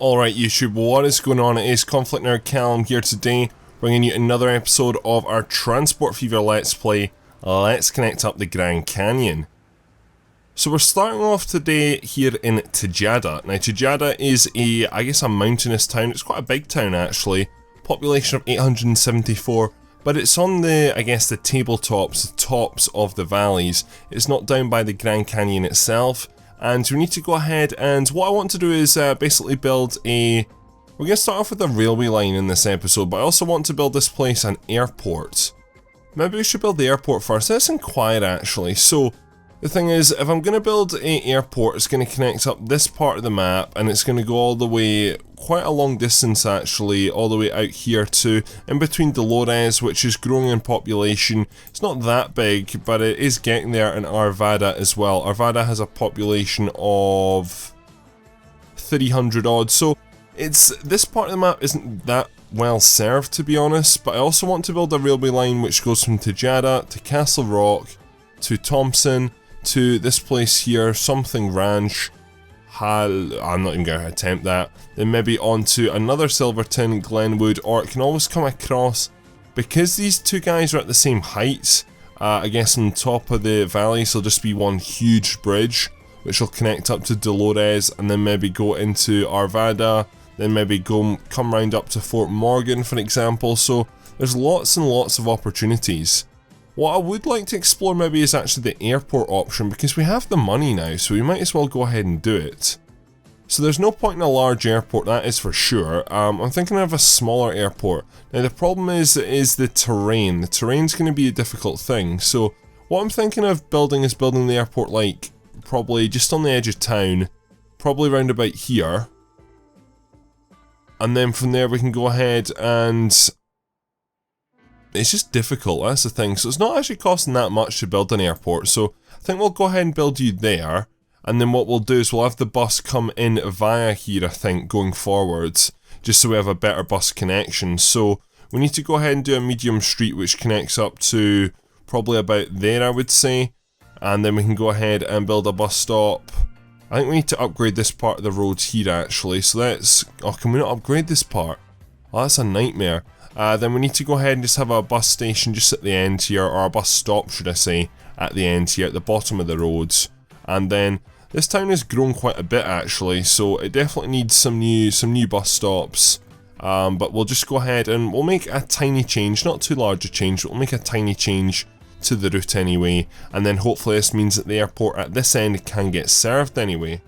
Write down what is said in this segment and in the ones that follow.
Alright YouTube, what is going on? It is ConflctNerd Callum here today, bringing you another episode of our Transport Fever Let's Play, Let's Connect Up the Grand Canyon. So we're starting off today here in Tejada. Now Tejada is a mountainous town. It's quite a big town actually, population of 874, but it's on the tabletops, the tops of the valleys. It's not down by the Grand Canyon itself. And we need to go ahead, and what I want to do is basically build we're going to start off with a railway line in this episode, but I also want to build this place an airport. Maybe we should build the airport first. Let's inquire actually. So the thing is, if I'm going to build an airport, it's going to connect up this part of the map, and it's going to go all the way, quite a long distance actually, all the way out here to in between Dolores, which is growing in population. It's not that big, but it is getting there, and Arvada as well. Arvada has a population of 300 odd, so this part of the map isn't that well served to be honest, but I also want to build a railway line which goes from Tejada to Castle Rock to Thompson to this place here, something Ranch. I'm not even going to attempt that. Then maybe on to another Silverton, Glenwood, or it can always come across, because these two guys are at the same height, I guess on top of the valley, so there'll just be one huge bridge which will connect up to Dolores, and then maybe go into Arvada, then maybe come round up to Fort Morgan for example. So there's lots and lots of opportunities. What I would like to explore maybe is actually the airport option, because we have the money now, so we might as well go ahead and do it. So there's no point in a large airport, that is for sure. I'm thinking of a smaller airport. Now the problem is the terrain. The terrain's going to be a difficult thing, so what I'm thinking of building is building the airport like probably just on the edge of town, probably round about here. And then from there we can go ahead and it's just difficult, that's the thing. So it's not actually costing that much to build an airport, so I think we'll go ahead and build you there, and then what we'll do is we'll have the bus come in via here, I think, going forwards, just so we have a better bus connection. So we need to go ahead and do a medium street which connects up to probably about there, I would say, and then we can go ahead and build a bus stop. I think we need to upgrade this part of the roads here actually, so can we not upgrade this part? Oh, that's a nightmare. Then we need to go ahead and just have a bus station just at the end here, or a bus stop should I say, at the end here, at the bottom of the roads. And then this town has grown quite a bit actually, so it definitely needs some new bus stops. But we'll just go ahead and we'll make a tiny change, not too large a change, but we'll make a tiny change to the route anyway, and then hopefully this means that the airport at this end can get served anyway.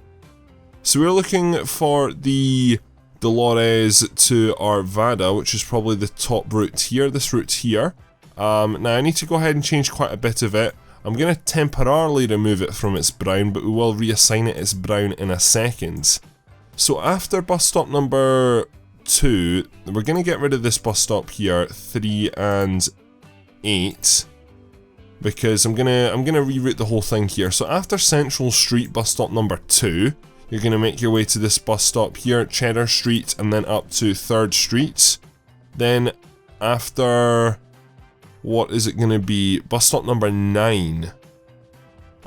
So we're looking for the Dolores to Arvada, which is probably the top route here, this route here. Now I need to go ahead and change quite a bit of it. I'm going to temporarily remove it from its brown, but we will reassign it its brown in a second. So after bus stop number 2, we're going to get rid of this bus stop here, 3 and 8. Because I'm gonna reroute the whole thing here. So after Central Street bus stop number 2, you're going to make your way to this bus stop here, Cheddar Street, and then up to 3rd Street. Then after, what is it going to be, bus stop number 9,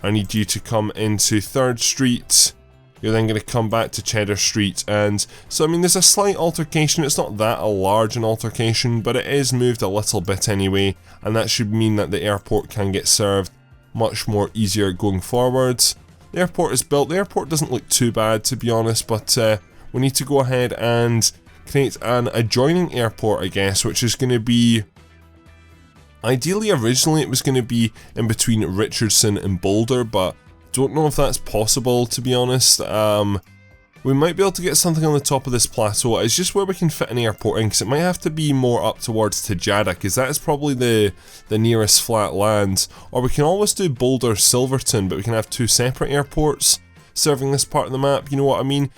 I need you to come into 3rd Street. You're then going to come back to Cheddar Street, and so I mean there's a slight altercation. It's not that large an altercation, but it is moved a little bit anyway, and that should mean that the airport can get served much more easier going forwards. The airport is built. The airport doesn't look too bad to be honest, but we need to go ahead and create an adjoining airport, I guess, which is going to be, ideally originally it was going to be in between Richardson and Boulder, but don't know if that's possible to be honest. We might be able to get something on the top of this plateau. It's just where we can fit an airport in, because it might have to be more up towards Tejada, because that is probably the nearest flat land. Or we can always do Boulder Silverton, but we can have 2 separate airports serving this part of the map, you know what I mean?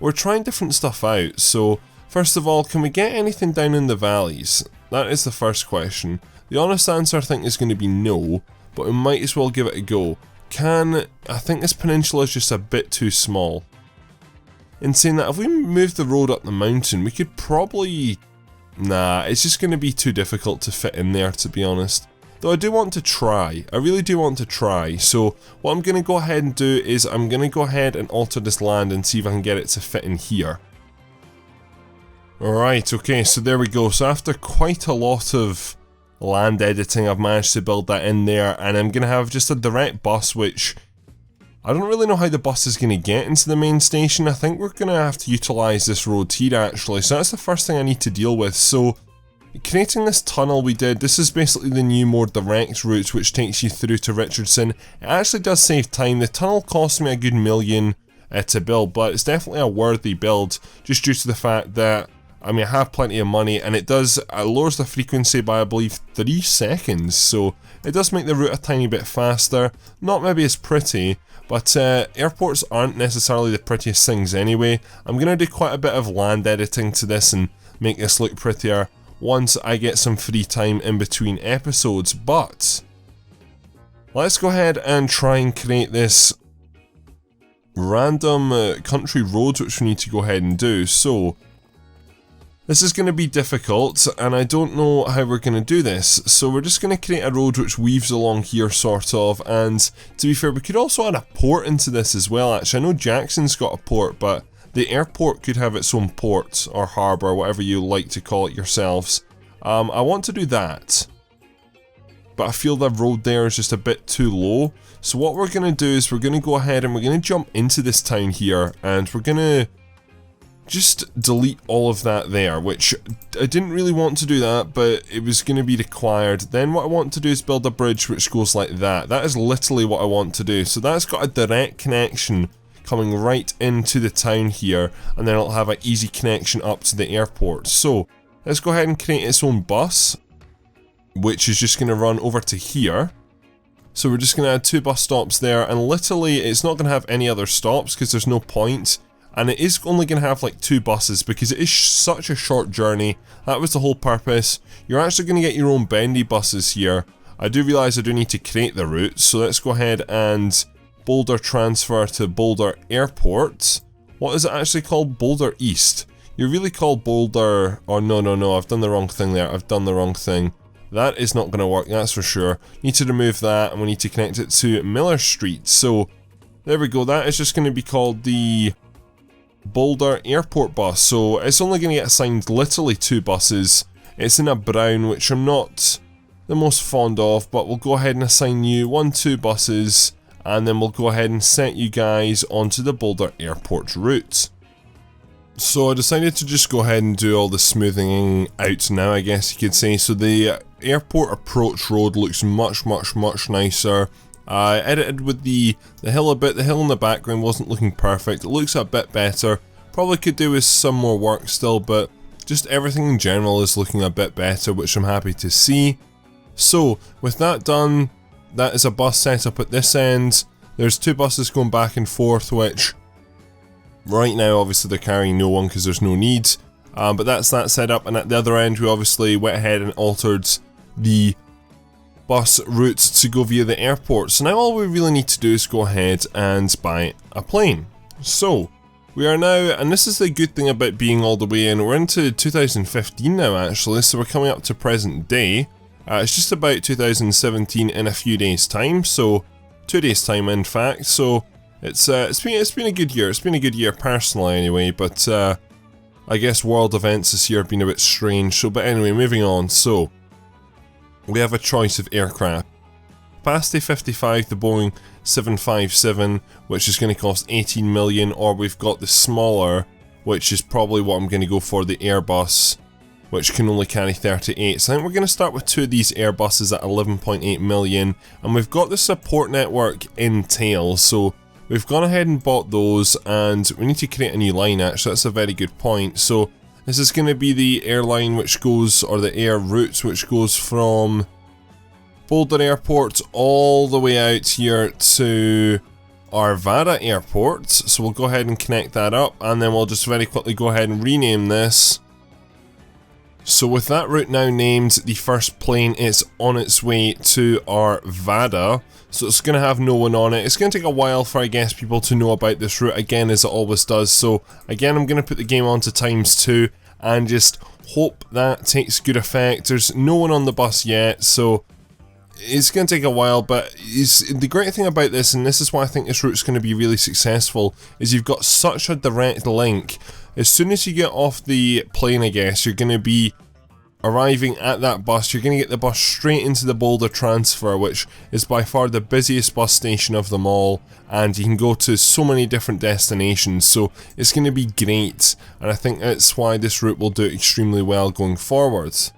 We're trying different stuff out. So first of all, can we get anything down in the valleys? That is the first question. The honest answer I think is going to be no, but we might as well give it a go. I think this peninsula is just a bit too small. In saying that, if we move the road up the mountain, we could probably, nah, it's just going to be too difficult to fit in there to be honest. Though I do want to try, I really do want to try, so what I'm going to go ahead and do is I'm going to go ahead and alter this land and see if I can get it to fit in here. Alright, okay, so there we go. So after quite a lot of land editing, I've managed to build that in there, and I'm going to have just a direct bus, which I don't really know how the bus is going to get into the main station. I think we're going to have to utilise this road here actually, so that's the first thing I need to deal with. So creating this tunnel we did, this is basically the new more direct route which takes you through to Richardson. It actually does save time. The tunnel cost me a good $1 million to build, but it's definitely a worthy build just due to the fact that I have plenty of money, and it lowers the frequency by I believe 3 seconds, so it does make the route a tiny bit faster. Not maybe as pretty, but airports aren't necessarily the prettiest things anyway. I'm going to do quite a bit of land editing to this and make this look prettier once I get some free time in between episodes, but let's go ahead and try and create this random country road which we need to go ahead and do. So this is going to be difficult, and I don't know how we're going to do this, so we're just going to create a road which weaves along here sort of, and to be fair we could also add a port into this as well actually. I know Jackson's got a port, but the airport could have its own port or harbour, whatever you like to call it yourselves. I want to do that, but I feel the road there is just a bit too low, so what we're going to do is we're going to go ahead and we're going to jump into this town here, and we're going to just delete all of that there, which I didn't really want to do that, but it was going to be required. Then what I want to do is build a bridge which goes like that. That is literally what I want to do. So that's got a direct connection coming right into the town here, and then it'll have an easy connection up to the airport. So let's go ahead and create its own bus, which is just going to run over to here. So we're just going to add 2 bus stops there, and literally it's not going to have any other stops because there's no point. And it is only going to have like 2 buses because it is such a short journey. That was the whole purpose. You're actually going to get your own bendy buses here. I do realise I do need to create the route, so let's go ahead and Boulder transfer to Boulder Airport. What is it actually called? Boulder East. You're really called Boulder... Oh no, I've done the wrong thing there. I've done the wrong thing. That is not going to work, that's for sure. Need to remove that, and we need to connect it to Miller Street. So there we go. That is just going to be called the Boulder Airport bus, so it's only going to get assigned literally 2 buses. It's in a brown, which I'm not the most fond of, but we'll go ahead and assign you 2 buses, and then we'll go ahead and set you guys onto the Boulder Airport route. So I decided to just go ahead and do all the smoothing out now, I guess you could say. So the airport approach road looks much nicer. I edited with the hill a bit. The hill in the background wasn't looking perfect. It looks a bit better. Probably could do with some more work still, but just everything in general is looking a bit better, which I'm happy to see. So with that done, that is a bus setup at this end. There's 2 buses going back and forth, which right now obviously they're carrying no one because there's no need. But that's that setup, and at the other end we obviously went ahead and altered the bus routes to go via the airport. So now all we really need to do is go ahead and buy a plane. So we are now, and this is the good thing about being all the way in, we're into 2015 now actually, so we're coming up to present day. It's just about 2017 in a few days time, so 2 days time in fact. So it's been a good year. It's been a good year personally anyway, but I guess world events this year have been a bit strange. So but anyway, moving on. So we have a choice of aircraft. Capacity 55, the Boeing 757, which is going to cost 18 million, or we've got the smaller, which is probably what I'm going to go for, the Airbus, which can only carry 38. So I think we're going to start with 2 of these Airbuses at 11.8 million, and we've got the support network in tail, so we've gone ahead and bought those, and we need to create a new line actually. That's a very good point. So this is going to be the airline which goes, or the air route which goes from Boulder Airport all the way out here to Arvada Airport. So we'll go ahead and connect that up, and then we'll just very quickly go ahead and rename this. So with that route now named, the first plane is on its way to Arvada. So it's going to have no one on it. It's going to take a while for, I guess, people to know about this route again, as it always does. So again, I'm going to put the game on to ×2 and just hope that takes good effect. There's no one on the bus yet, so it's going to take a while, but the great thing about this, and this is why I think this route's going to be really successful, is you've got such a direct link as soon as you get off the plane, I guess, you're going to be arriving at that bus. You're going to get the bus straight into the Boulder transfer, which is by far the busiest bus station of them all, and you can go to so many different destinations, so it's going to be great, and I think that's why this route will do extremely well going forwards.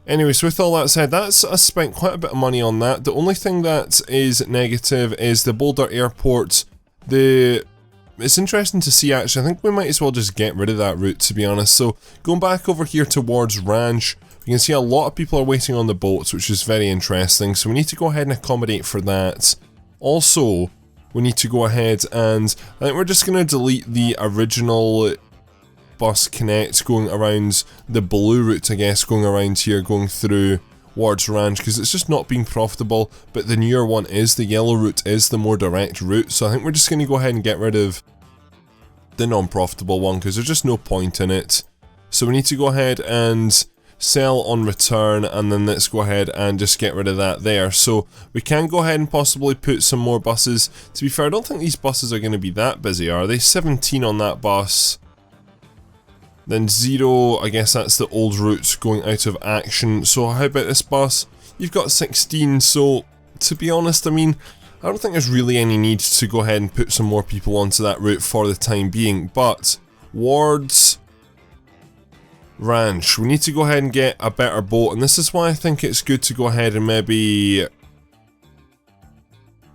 Anyway, so with all that said, I spent quite a bit of money on that. The only thing that is negative is the Boulder airport. It's interesting to see, actually. I think we might as well just get rid of that route, to be honest. So going back over here towards Ranch, you can see a lot of people are waiting on the boats, which is very interesting. So we need to go ahead and accommodate for that. Also, we need to go ahead and I think we're just going to delete the original bus connect going around the blue route, I guess, going around here, going through towards Ranch, because it's just not being profitable, but the newer one is, the yellow route is the more direct route, so I think we're just going to go ahead and get rid of the non-profitable one, because there's just no point in it. So we need to go ahead and sell on return, and then let's go ahead and just get rid of that there. So we can go ahead and possibly put some more buses. To be fair, I don't think these buses are going to be that busy, are they? 17 on that bus. Then 0, I guess that's the old route going out of action. So how about this bus? You've got 16, so to be honest, I mean, I don't think there's really any need to go ahead and put some more people onto that route for the time being. But Wards Ranch, we need to go ahead and get a better boat, and this is why I think it's good to go ahead and maybe...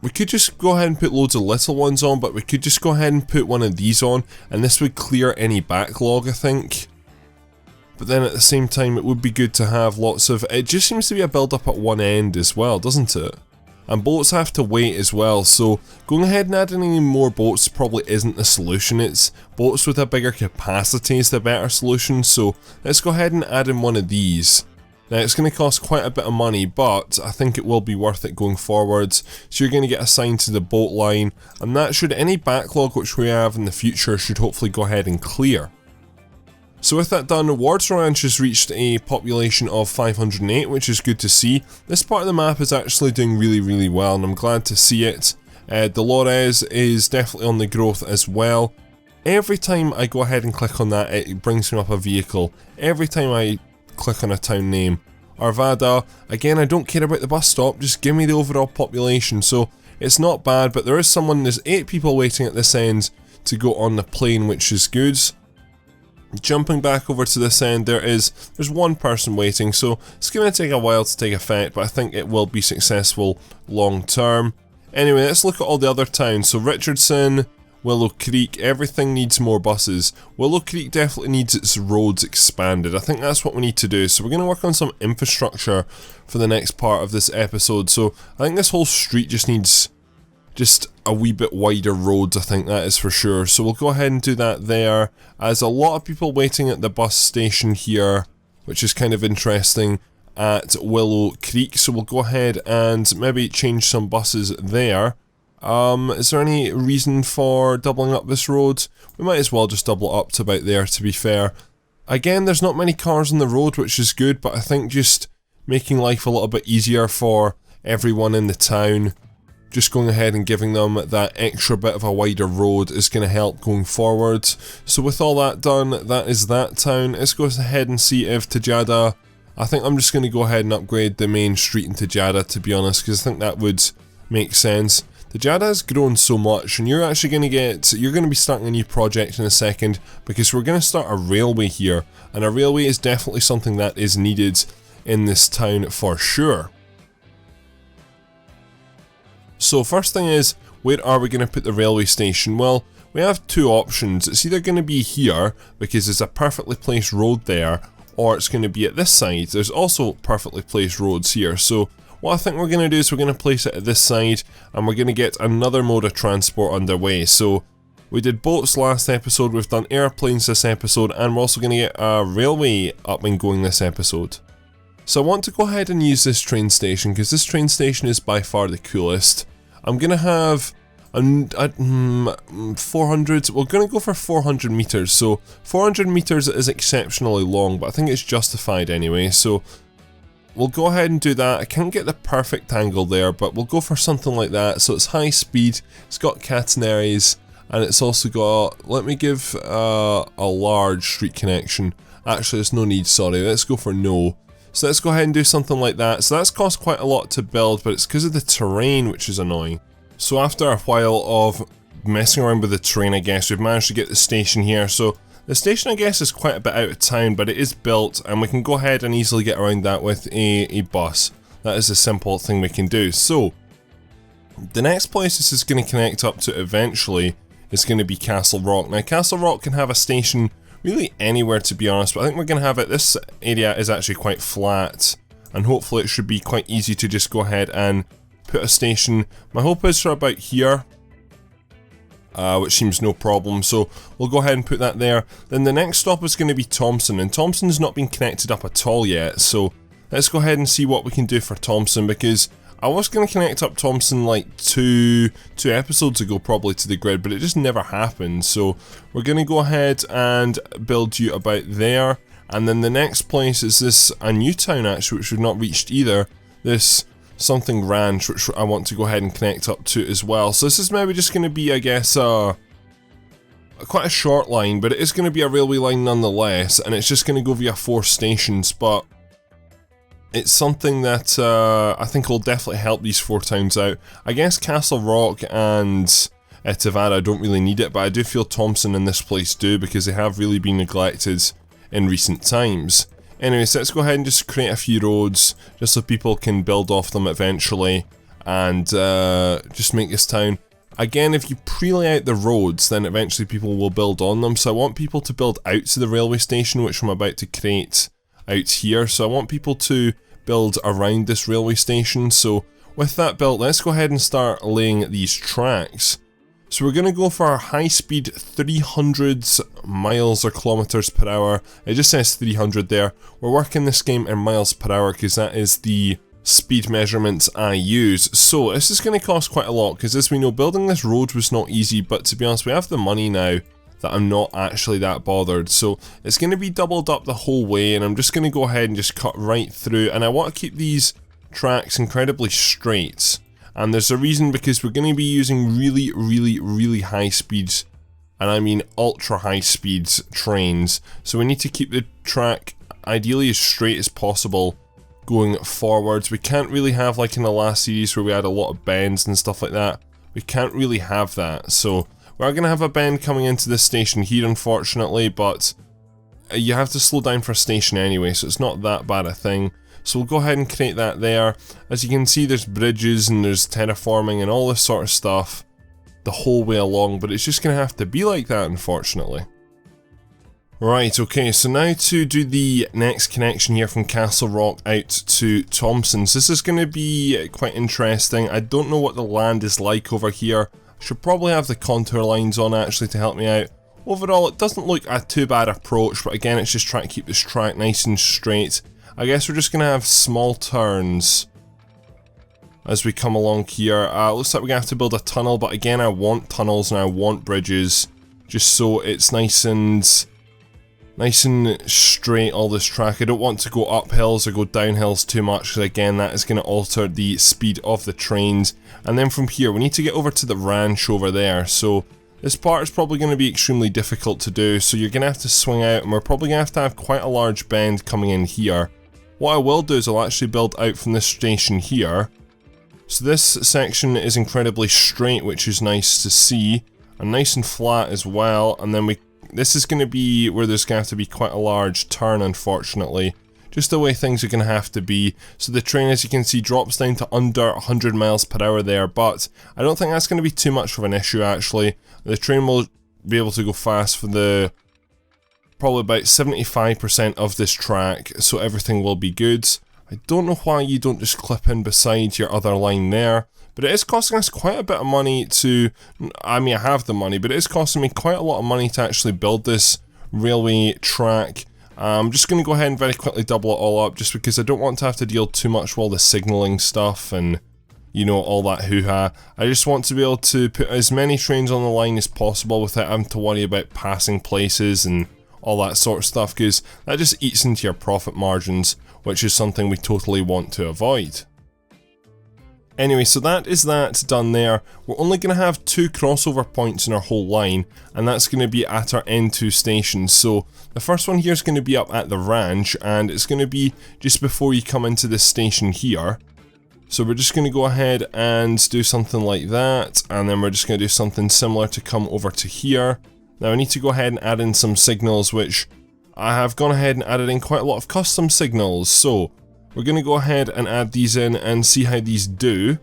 We could just go ahead and put loads of little ones on, but we could just go ahead and put one of these on, and this would clear any backlog, I think. But then at the same time, it would be good to have lots of... It just seems to be a build-up at one end as well, doesn't it? And boats have to wait as well, so going ahead and adding any more boats probably isn't the solution. It's boats with a bigger capacity is the better solution, so let's go ahead and add in one of these. Now it's going to cost quite a bit of money, but I think it will be worth it going forwards. So you're going to get assigned to the boat line, and that should, any backlog which we have in the future should hopefully go ahead and clear. So with that done, Wards Ranch has reached a population of 508, which is good to see. This part of the map is actually doing really well, and I'm glad to see it. Dolores is definitely on the growth as well. Every time I go ahead and click on that, it brings me up a vehicle. Every time I click on a town name. Arvada, again, I don't care about the bus stop, just give me the overall population. So it's not bad, but there's 8 people waiting at this end to go on the plane, which is good. Jumping back over to this end, there's one person waiting, so it's going to take a while to take effect, but I think it will be successful long term. Anyway, let's look at all the other towns. So Richardson, Willow Creek, everything needs more buses. Willow Creek definitely needs its roads expanded. I think that's what we need to do. So we're going to work on some infrastructure for the next part of this episode. So I think this whole street just needs a wee bit wider roads, I think that is for sure. So we'll go ahead and do that there. As a lot of people waiting at the bus station here, which is kind of interesting, at Willow Creek. So we'll go ahead and maybe change some buses there. Is there any reason for doubling up this road? We might as well just double it up to about there, to be fair. Again, there's not many cars on the road, which is good, but I think just making life a little bit easier for everyone in the town, just going ahead and giving them that extra bit of a wider road is going to help going forward. So with all that done, that is that town. Let's go ahead and see if Tajada... I think I'm just going to go ahead and upgrade the main street in Tajada, to be honest, because I think that would make sense. Tajada has grown so much, and you're actually going to be starting a new project in a second, because we're going to start a railway here, and a railway is definitely something that is needed in this town for sure. So first thing is, where are we going to put the railway station? Well, we have two options. It's either going to be here, because there's a perfectly placed road there, or it's going to be at this side. There's also perfectly placed roads here, so what I think we're going to do is we're going to place it at this side, and we're going to get another mode of transport underway. So we did boats last episode, we've done airplanes this episode, and we're also going to get a railway up and going this episode. So I want to go ahead and use this train station, because this train station is by far the coolest. I'm going to have 400, we're going to go for 400 meters, so 400 meters is exceptionally long, but I think it's justified anyway, so we'll go ahead and do that. I can't get the perfect angle there, but we'll go for something like that. So it's high speed, it's got catenaries, and it's also got, let me give a large street connection. Actually, there's no need, sorry, let's go for no. So let's go ahead and do something like that. So that's cost quite a lot to build, but it's because of the terrain, which is annoying. So after a while of messing around with the terrain, I guess, we've managed to get the station here. So the station, I guess, is quite a bit out of town, but it is built, and we can go ahead and easily get around that with a bus. That is a simple thing we can do. So the next place this is going to connect up to eventually is going to be Castle Rock. Now, Castle Rock can have a station really anywhere, to be honest, but I think we're going to have it, this area is actually quite flat, and hopefully it should be quite easy to just go ahead and put a station. My hope is for about here, which seems no problem, so we'll go ahead and put that there. Then the next stop is going to be Thompson, and Thompson's not been connected up at all yet, so let's go ahead and see what we can do for Thompson, because I was going to connect up Thompson like two episodes ago probably to the grid, but it just never happened. So we're going to go ahead and build you about there. And then the next place is this, a new town actually, which we've not reached either. This something ranch, which I want to go ahead and connect up to as well. So this is maybe just going to be, I guess, quite a short line, but it is going to be a railway line nonetheless. And it's just going to go via 4 stations, but it's something that I think will definitely help these 4 towns out. I guess Castle Rock and Tavara don't really need it, but I do feel Thompson and this place do, because they have really been neglected in recent times. Anyway, so let's go ahead and just create a few roads, just so people can build off them eventually, and just make this town. Again, if you pre-lay out the roads, then eventually people will build on them, so I want people to build out to the railway station, which I'm about to create out here. So I want people to build around this railway station. So with that built, let's go ahead and start laying these tracks. So we're going to go for our high speed 300 miles or kilometers per hour. It just says 300 there. We're working this game in miles per hour because that is the speed measurements I use. So this is going to cost quite a lot, because as we know, building this road was not easy, but to be honest, we have the money now that I'm not actually that bothered. So it's going to be doubled up the whole way, and I'm just going to go ahead and just cut right through, and I want to keep these tracks incredibly straight. And there's a reason, because we're going to be using really high speeds, and I mean ultra high speeds trains. So we need to keep the track ideally as straight as possible going forwards. We can't really have, like in the last series where we had a lot of bends and stuff like that, we can't really have that. So we're going to have a bend coming into this station here, unfortunately, but you have to slow down for a station anyway, so it's not that bad a thing. So we'll go ahead and create that there. As you can see, there's bridges and there's terraforming and all this sort of stuff the whole way along, but it's just going to have to be like that, unfortunately. Right, okay, so now to do the next connection here from Castle Rock out to Thompson's. This is going to be quite interesting. I don't know what the land is like over here. Should probably have the contour lines on actually to help me out. Overall, it doesn't look a too bad approach, but again, it's just trying to keep this track nice and straight. I guess we're just going to have small turns as we come along here. Looks like we're going to have to build a tunnel, but again, I want tunnels and I want bridges, just so it's nice and straight, all this track. I don't want to go up hills or go down hills too much, because again, that is going to alter the speed of the trains. And then from here, we need to get over to the ranch over there, so this part is probably going to be extremely difficult to do, so you're going to have to swing out, and we're probably going to have quite a large bend coming in here. What I will do is I'll actually build out from this station here. So this section is incredibly straight, which is nice to see, and nice and flat as well, and then this is going to be where there's going to have to be quite a large turn, unfortunately. Just the way things are going to have to be. So the train, as you can see, drops down to under 100 miles per hour there, but I don't think that's going to be too much of an issue, actually. The train will be able to go fast for the probably about 75% of this track, so everything will be good. I don't know why you don't just clip in beside your other line there, but it is costing us quite a bit of money to, I mean, I have the money, but it is costing me quite a lot of money to actually build this railway track. I'm just going to go ahead and very quickly double it all up, just because I don't want to have to deal too much with all the signalling stuff and, you know, all that hoo-ha. I just want to be able to put as many trains on the line as possible without having to worry about passing places and all that sort of stuff, because that just eats into your profit margins, which is something we totally want to avoid. Anyway, so that is that done there. We're only going to have 2 crossover points in our whole line, and that's going to be at our N2 stations. So the first one here is going to be up at the ranch, and it's going to be just before you come into this station here. So we're just going to go ahead and do something like that, and then we're just going to do something similar to come over to here. Now I need to go ahead and add in some signals, which I have gone ahead and added in quite a lot of custom signals. So we're going to go ahead and add these in and see how these do.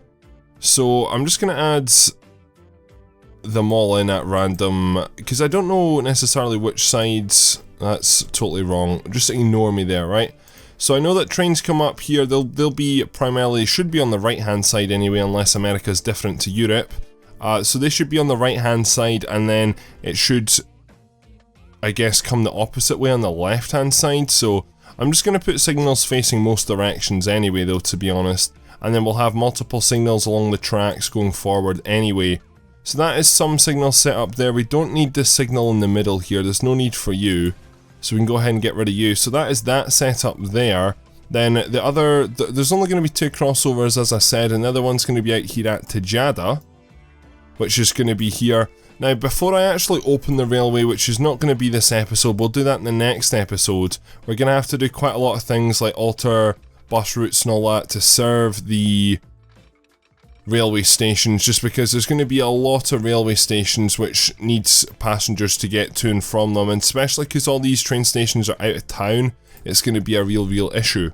So I'm just going to add them all in at random, because I don't know necessarily which sides. That's totally wrong. Just ignore me there, right? So I know that trains come up here, they'll be primarily, should be on the right hand side anyway, unless America's different to Europe. So they should be on the right hand side, and then it should, I guess, come the opposite way on the left hand side. So I'm just going to put signals facing most directions anyway though, to be honest. And then we'll have multiple signals along the tracks going forward anyway. So that is some signals set up there. We don't need this signal in the middle here, there's no need for you. So we can go ahead and get rid of you. So that is that set up there. Then the other, there's only going to be 2 crossovers as I said, and the other one's going to be out here at Tajada, which is going to be here. Now before I actually open the railway, which is not going to be this episode, we'll do that in the next episode, we're going to have to do quite a lot of things like alter bus routes and all that to serve the railway stations, just because there's going to be a lot of railway stations which needs passengers to get to and from them, and especially because all these train stations are out of town, it's going to be a real issue.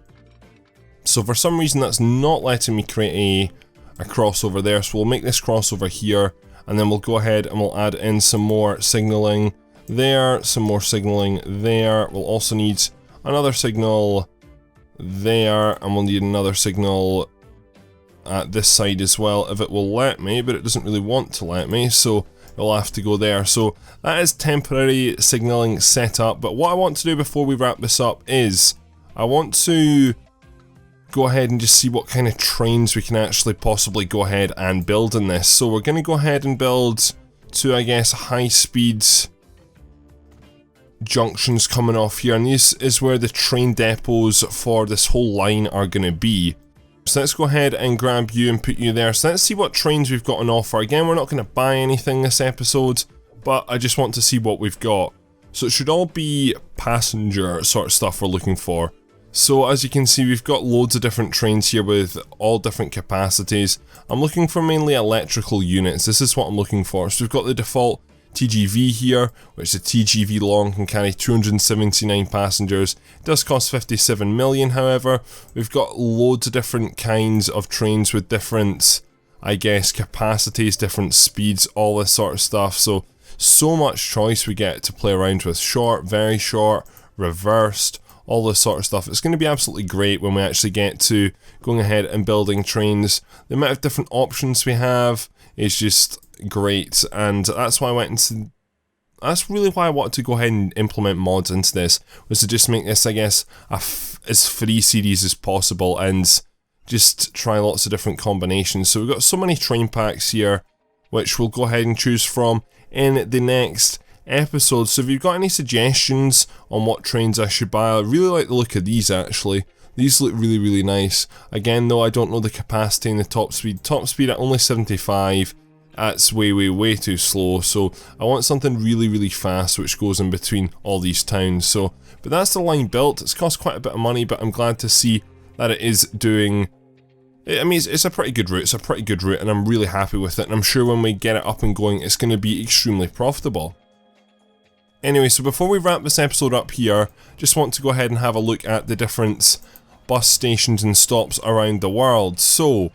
So for some reason that's not letting me create a crossover there, so we'll make this crossover here, and then we'll go ahead and we'll add in some more signalling there, some more signalling there. We'll also need another signal there, and we'll need another signal at this side as well if it will let me, but it doesn't really want to let me, so it'll have to go there. So that is temporary signalling set up, but what I want to do before we wrap this up is I want to go ahead and just see what kind of trains we can actually possibly go ahead and build in this. So we're going to go ahead and build 2, I guess, high-speed junctions coming off here, and this is where the train depots for this whole line are going to be. So let's go ahead and grab you and put you there. So let's see what trains we've got on offer. Again, we're not going to buy anything this episode, but I just want to see what we've got. So it should all be passenger sort of stuff we're looking for. So as you can see, we've got loads of different trains here with all different capacities. I'm looking for mainly electrical units. This is what I'm looking for. So we've got the default TGV here, which the TGV long can carry 279 passengers. It does cost 57 million, however. We've got loads of different kinds of trains with different, I guess, capacities, different speeds, all this sort of stuff. So much choice we get to play around with. Short, very short, reversed, all this sort of stuff. It's going to be absolutely great when we actually get to going ahead and building trains. The amount of different options we have is just great, and that's why I went into, that's really why I wanted to go ahead and implement mods into this, was to just make this, I guess, as free series as possible and just try lots of different combinations. So we've got so many train packs here, which we'll go ahead and choose from in the next episode. So if you've got any suggestions on what trains I should buy, I really like the look of these actually. These look really nice. Again though, I don't know the capacity and the top speed. Top speed at only 75. That's way too slow, so I want something really fast which goes in between all these towns. So, but that's the line built. It's cost quite a bit of money, but I'm glad to see that it is doing, I mean, it's a pretty good route. It's a pretty good route, and I'm really happy with it, and I'm sure when we get it up and going, it's going to be extremely profitable. Anyway, so before we wrap this episode up here, just want to go ahead and have a look at the different bus stations and stops around the world. So,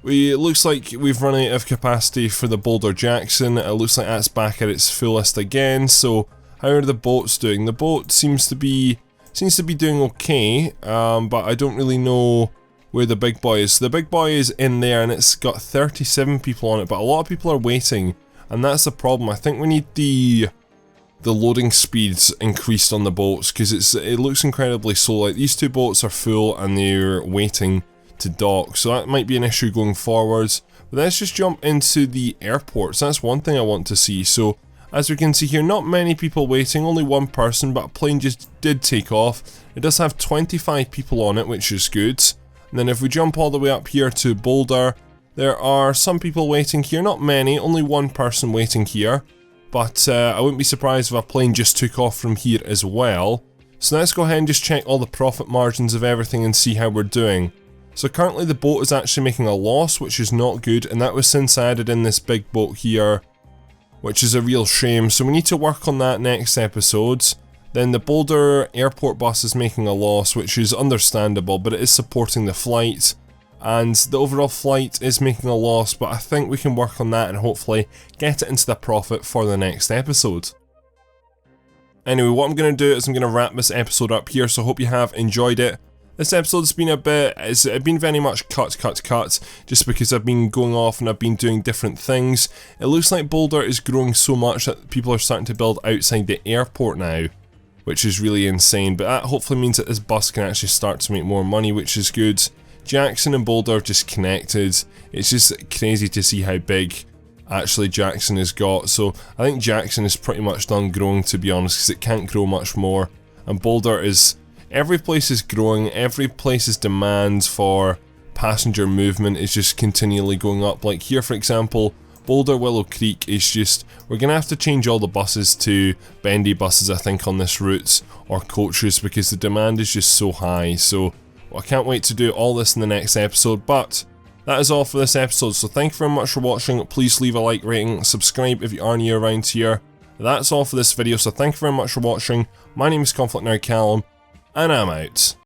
it looks like we've run out of capacity for the Boulder Jackson. It looks like that's back at its fullest again. So how are the boats doing? The boat seems to be doing okay, but I don't really know where the big boy is. The big boy is in there, and it's got 37 people on it, but a lot of people are waiting, and that's the problem. I think we need the loading speeds increased on the boats, because it looks incredibly slow. Like, these 2 boats are full and they're waiting to dock, so that might be an issue going forwards. But let's just jump into the airports. That's one thing I want to see. So as we can see here, not many people waiting, only 1 person, but a plane just did take off. It does have 25 people on it, which is good. And then if we jump all the way up here to Boulder, There are some people waiting here, not many, only one person waiting here. But I wouldn't be surprised if a plane just took off from here as well. So let's go ahead and just check all the profit margins of everything and see how we're doing. So currently the boat is actually making a loss, which is not good, and that was since I added in this big boat here, which is a real shame. So we need to work on that next episode. Then the Boulder airport bus is making a loss, which is understandable, but it is supporting the flight. And the overall flight is making a loss, but I think we can work on that and hopefully get it into the profit for the next episode. Anyway, what I'm going to do is I'm going to wrap this episode up here, so I hope you have enjoyed it. This episode's been it's been very much cut, just because I've been going off and I've been doing different things. It looks like Boulder is growing so much that people are starting to build outside the airport now, which is really insane, but that hopefully means that this bus can actually start to make more money, which is good. Jackson and Boulder have just connected. It's just crazy to see how big actually Jackson has got. So I think Jackson is pretty much done growing, to be honest, because it can't grow much more. And Boulder is, every place is growing, every place's demand for passenger movement is just continually going up. Like here for example, Boulder Willow Creek is just, we're going to have to change all the buses to bendy buses I think on this route, or coaches, because the demand is just so high. So I can't wait to do all this in the next episode, but that is all for this episode, so thank you very much for watching. Please leave a like, rating, subscribe if you are new around here. That's all for this video, so thank you very much for watching. My name is ConflctNerd Callum, and I'm out.